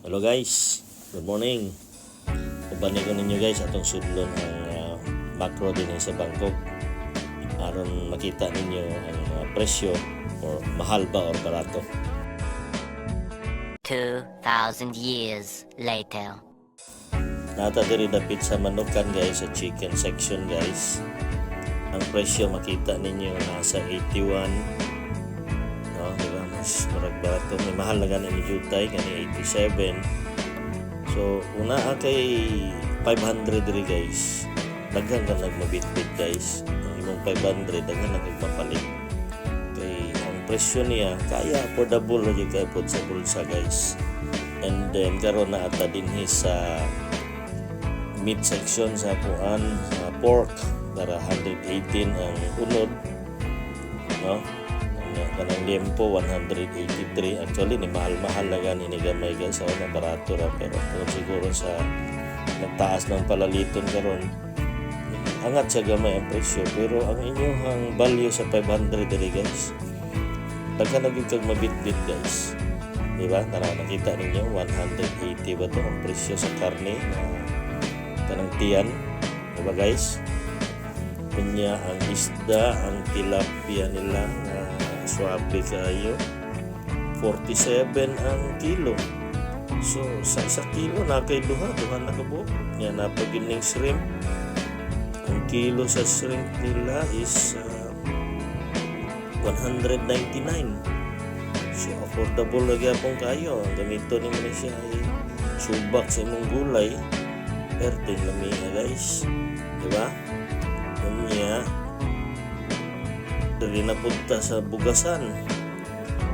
Hello guys, good morning. Ubani ko ninyo guys atong sudlon ang macro din sa Bangkok aron makita ninyo ang presyo or mahal ba or barato. 2,000 years later. Nata diri dapit sa manukan guys sa chicken section guys. Ang presyo makita ninyo nasa 81. No, diba? Mas marag barato. May mahal na gani ni Jutay kani 87. So una kay 500 diri guys. Daghan ka nagmabitbit guys. Ang imong 500 daghan na kagpapalit. Kay ang presyo niya kaya affordable lagi kay pod sa bulsa guys. And then karon na ata dinhi sa meat section sa kuan sa pork para 118 ang unod, no? Kanang liempo 183. Actually ni mahal-mahal na gani ni gamay guys, sa una barato ra pero siguro sa nagtaas ng palaliton karon angat sa gamay ang presyo, pero ang inyong value sa 500 diri guys daghan na gyud kag mabitbit guys, di ba? Nakita ninyo 180 ba to ang presyo sa karne na kanang tiyan, di ba guys? Kanya ang isda, ang tilapia nila na swabe kayo 47 ang kilo. So sa kilo na kay duha na kabuok nya na pagining shrimp. Ang kilo sa shrimp nila is 199. So affordable lagi apong kayo. Ang gamito ni mo siya ay subak sa imong gulay. Pertin lami na guys, di ba? Kanya dali na punta sa bugasan.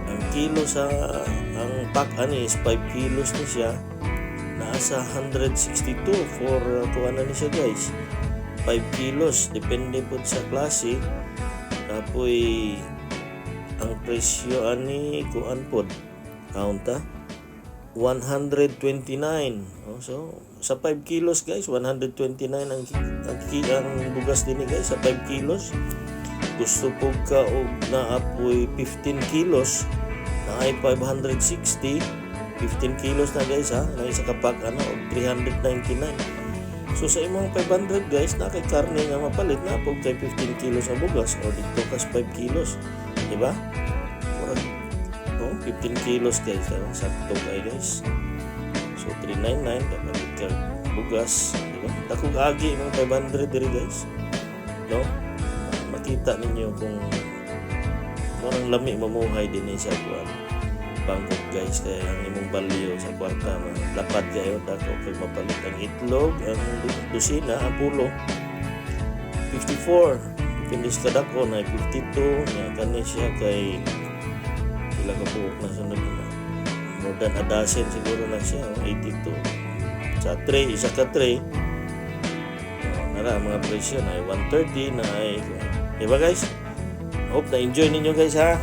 Ang kilo sa ang pack ani is 5 kilos ni siya, nasa 162 for kuan na ni siya guys. 5 kilos depende po sa klase. Tapoy ang presyo ani kuan pod kaunta 129. So sa 5 kilos guys 129 ang bugas din guys sa 5 kilos. Gusto po ka og naapoy 15 kilos na ay 560. 15 kilos na guys ha, na isa kapag og 399. So sa imong 500 guys na kay karne nga mapalit na po kay 15 kilos ang bugas o dito kas 5 kilos, di ba? 15 kilos guys, sakto kay guys. So 399 kapalit ka bugas, di ba? Dakog agi imong 500 diri guys, no? Makita ninyo kung parang lami mamuhay din sa kuan Bangkok guys, kaya ang imong value sa kwarta dapat kayo dako kay mapalit ang itlog, ang dosina, ang pulo 54, depende sa dako na 52 nya kani siya kay pila ka buok na sunod na more than a dozen siguro na siya 82 sa tray, isa ka tray nara mga presyo na ay 130 na ay, diba guys? Hope na enjoy ninyo guys ha.